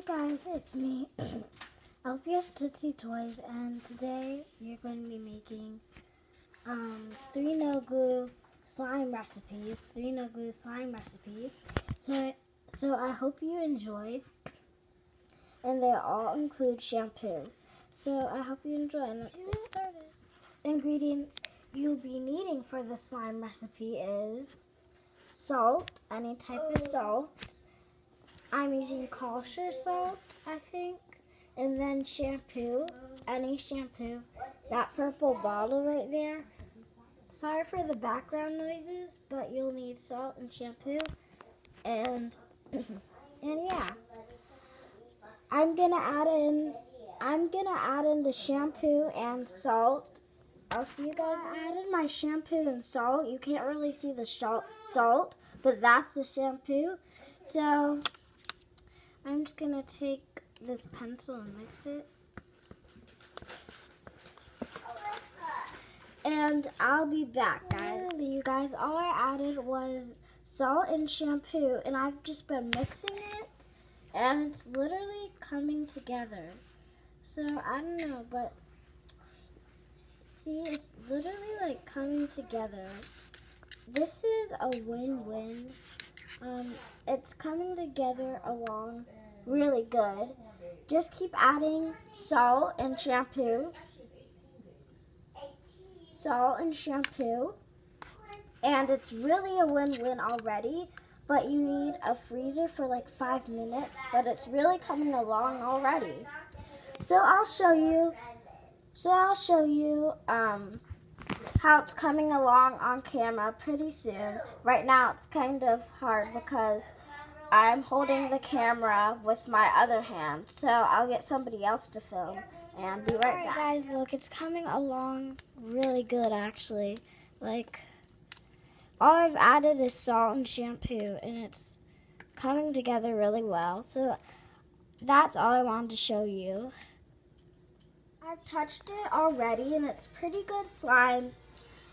Hey guys, it's me, LPS Tootsie Toys, and today we're going to be making 3 no glue slime recipes. So I hope you enjoy, and they all include shampoo. So I hope you enjoy, and let's get started. Ingredients you'll be needing for the slime recipe is salt, any type of salt. I'm using kosher salt, I think. And then shampoo, any shampoo. That purple bottle right there. Sorry for the background noises, but you'll need salt and shampoo. And yeah. I'm gonna add in the shampoo and salt. I'll see you guys. I added my shampoo and salt. You can't really see the salt, but that's the shampoo. So I'm just going to take this pencil and mix it. And I'll be back, guys. You guys, all I added was salt and shampoo, and I've just been mixing it, and it's literally coming together. So, I don't know, but see, it's literally like coming together. This is a win-win. It's coming together along really good. Just keep adding salt and shampoo. And it's really a win-win already, but you need a freezer for like 5 minutes, but it's really coming along already. So I'll show you how it's coming along on camera pretty soon. Right now it's kind of hard because I'm holding the camera with my other hand, so I'll get somebody else to film and be right back. Guys, look, it's coming along really good actually. Like, all I've added is salt and shampoo, and it's coming together really well. So that's all I wanted to show you. I've touched it already, and it's pretty good slime.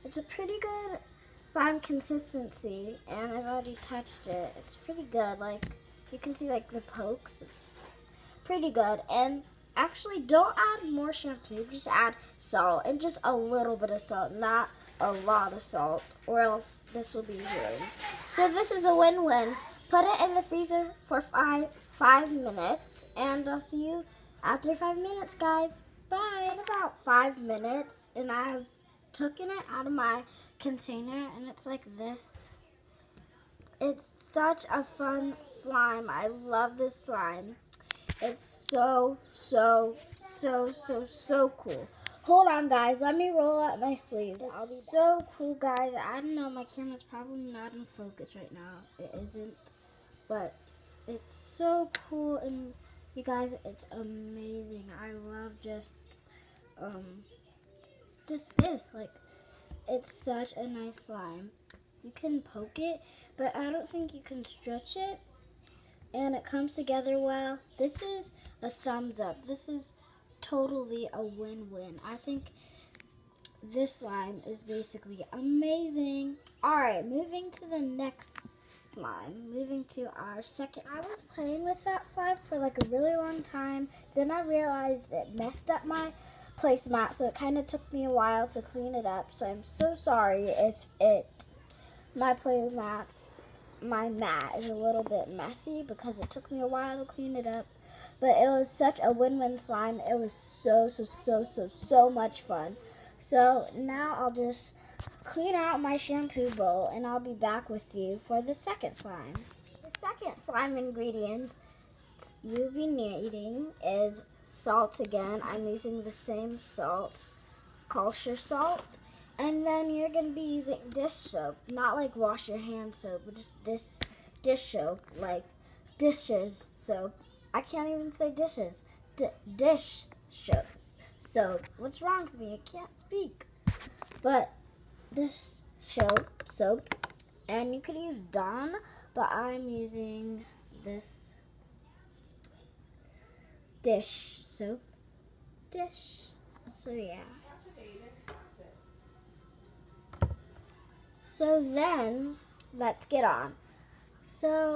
It's a pretty good slime consistency, and I've already touched it. It's pretty good. Like, you can see like the pokes. It's pretty good. And actually, don't add more shampoo. Just add salt, and just a little bit of salt, not a lot of salt, or else this will be ruined. So this is a win-win. Put it in the freezer for five minutes, and I'll see you after 5 minutes, guys. Bye. In about 5 minutes, and I've taken it out of my container, and it's like this. It's such a fun slime. I love this slime. It's so cool. Hold on, guys. Let me roll up my sleeves. It's so cool, guys. I don't know. My camera's probably not in focus right now. It isn't. But it's so cool, and you guys, it's amazing. I love just this. Like, it's such a nice slime. You can poke it, but I don't think you can stretch it. And it comes together well. This is a thumbs up. This is totally a win-win. I think this slime is basically amazing. Alright, moving to the next slime. Moving to our second slime. I was playing with that slime for like a really long time. Then I realized it messed up my placemat, so it kind of took me a while to clean it up. So I'm so sorry if my mat is a little bit messy because it took me a while to clean it up. But it was such a win-win slime. It was so much fun. So now I'll just clean out my shampoo bowl, and I'll be back with you for the second slime. The second slime ingredient you'll be needing is salt again. I'm using the same salt, kosher salt. And then you're going to be using dish soap, not like wash your hands soap, but just dish soap, like dishes soap. I can't even say dishes. Dish soap. What's wrong with me? I can't speak. But dish soap. And you could use Dawn, but I'm using this dish soap. So yeah. So then, let's get on. So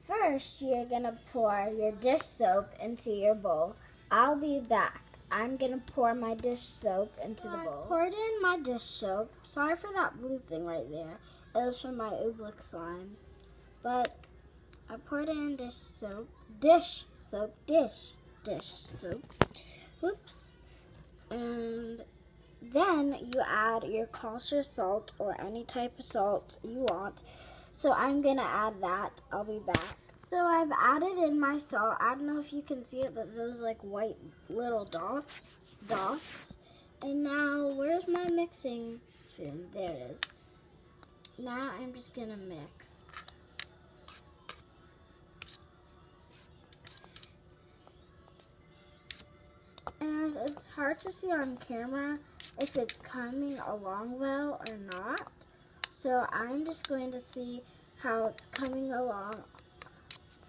First, you're gonna pour your dish soap into your bowl. I'll be back. I'm gonna pour my dish soap into the bowl. I poured in my dish soap. Sorry for that blue thing right there. It was from my Oobleck slime. But I poured in dish soap. Dish soap. Whoops. And then you add your kosher salt or any type of salt you want. So I'm gonna add that. I'll be back. So I've added in my salt. I don't know if you can see it, but those like white little dots. And now, where's my mixing spoon? There it is. Now I'm just gonna mix. And it's hard to see on camera if it's coming along well or not. So I'm just going to see how it's coming along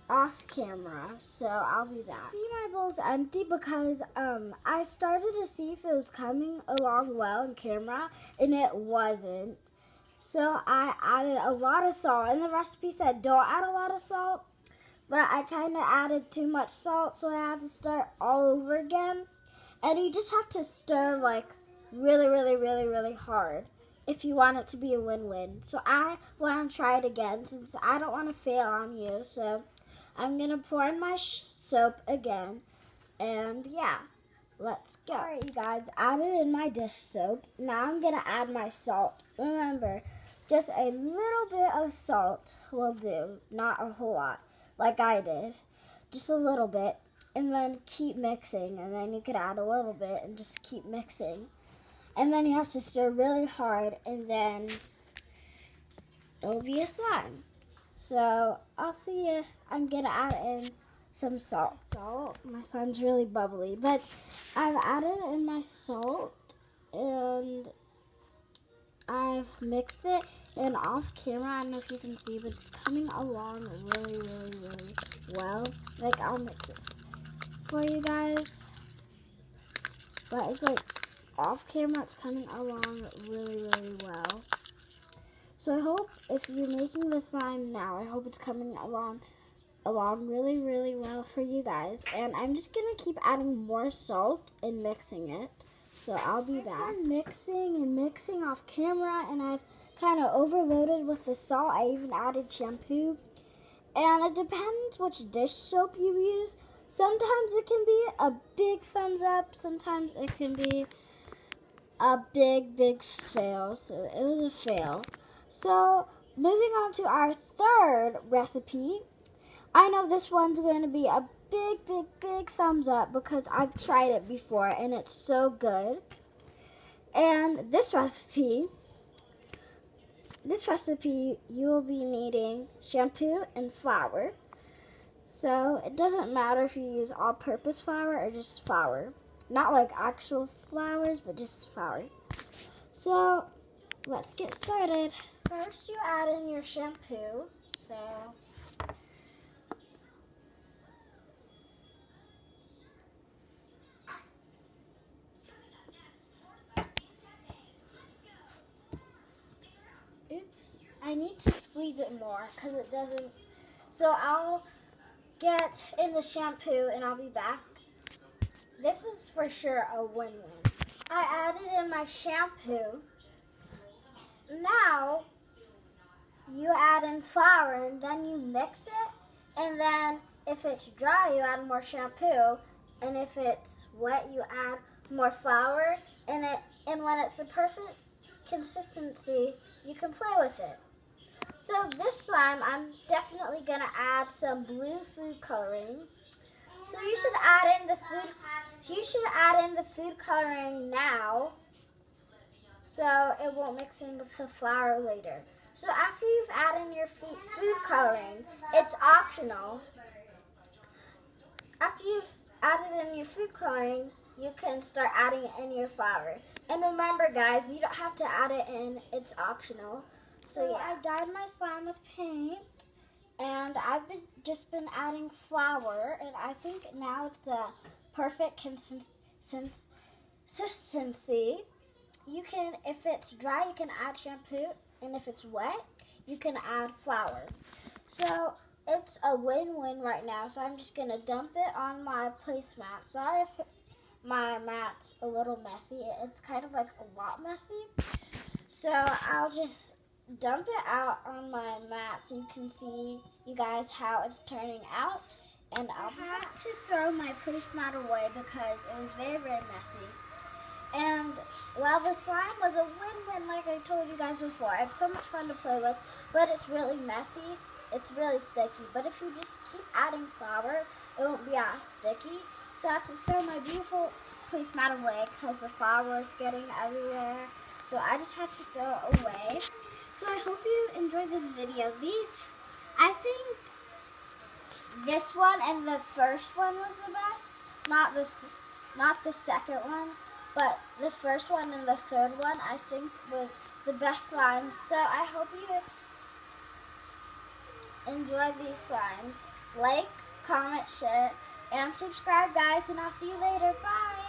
off camera. So I'll be back. See, my bowl's empty because I started to see if it was coming along well on camera and it wasn't. So I added a lot of salt, and the recipe said don't add a lot of salt, but I kind of added too much salt, so I had to start all over again. And you just have to stir like really, really, really, really hard if you want it to be a win-win. So I want to try it again since I don't want to fail on you. So I'm going to pour in my soap again. And yeah, let's go. All right, you guys, added in my dish soap. Now I'm going to add my salt. Remember, just a little bit of salt will do, not a whole lot, like I did. Just a little bit. And then keep mixing, and then you could add a little bit and just keep mixing. And then you have to stir really hard, and then it'll be a slime. So I'll see you. I'm gonna add in some salt. My slime's really bubbly, but I've added in my salt, and I've mixed it. And off camera, I don't know if you can see, but it's coming along really, really, really well. Like, I'll mix it for you guys, but it's like off camera it's coming along really, really well. So I hope if you're making the slime now, I hope it's coming along really, really well for you guys. And I'm just gonna keep adding more salt and mixing it. So I'll be back. I'm mixing and mixing off camera, and I've kind of overloaded with the salt. I even added shampoo, and it depends which dish soap you use. Sometimes it can be a big thumbs up. Sometimes it can be a big, big fail. So it was a fail. So moving on to our third recipe. I know this one's going to be a big, big, big thumbs up because I've tried it before and it's so good. And this recipe, you will be needing shampoo and flour. So it doesn't matter if you use all-purpose flour or just flour. Not like actual flours, but just flour. So let's get started. First you add in your shampoo. So I need to squeeze it more because it doesn't. So I'll get in the shampoo and I'll be back. This is for sure a win-win. I added in my shampoo. Now you add in flour and then you mix it. And then if it's dry, you add more shampoo. And if it's wet, you add more flour. And when it's the perfect consistency, you can play with it. So this slime, I'm definitely gonna add some blue food coloring. So you should add in the food coloring now, so it won't mix in with the flour later. So after you've added in your food coloring, it's optional. After you've added in your food coloring, you can start adding in your flour. And remember, guys, you don't have to add it in; it's optional. So yeah, I dyed my slime with paint, and I've just been adding flour, and I think now it's a perfect consistency. You can, if it's dry, you can add shampoo, and if it's wet, you can add flour. So it's a win-win right now, so I'm just gonna dump it on my placemat. Sorry if my mat's a little messy. It's kind of like a lot messy. So I'll just dump it out on my mat so you can see you guys how it's turning out. And I'll have to throw my placemat away because it was very, very messy. And well, the slime was a win-win like I told you guys before. It's so much fun to play with, but it's really messy. It's really sticky. But if you just keep adding flour, it won't be as sticky. So I have to throw my beautiful placemat away because the flour is getting everywhere. So I just had to throw it away. So I hope you enjoyed this video. I think this one and the first one was the best. Not the second one, but the first one and the third one I think were the best slimes. So I hope you enjoy these slimes. Like, comment, share, and subscribe, guys, and I'll see you later. Bye!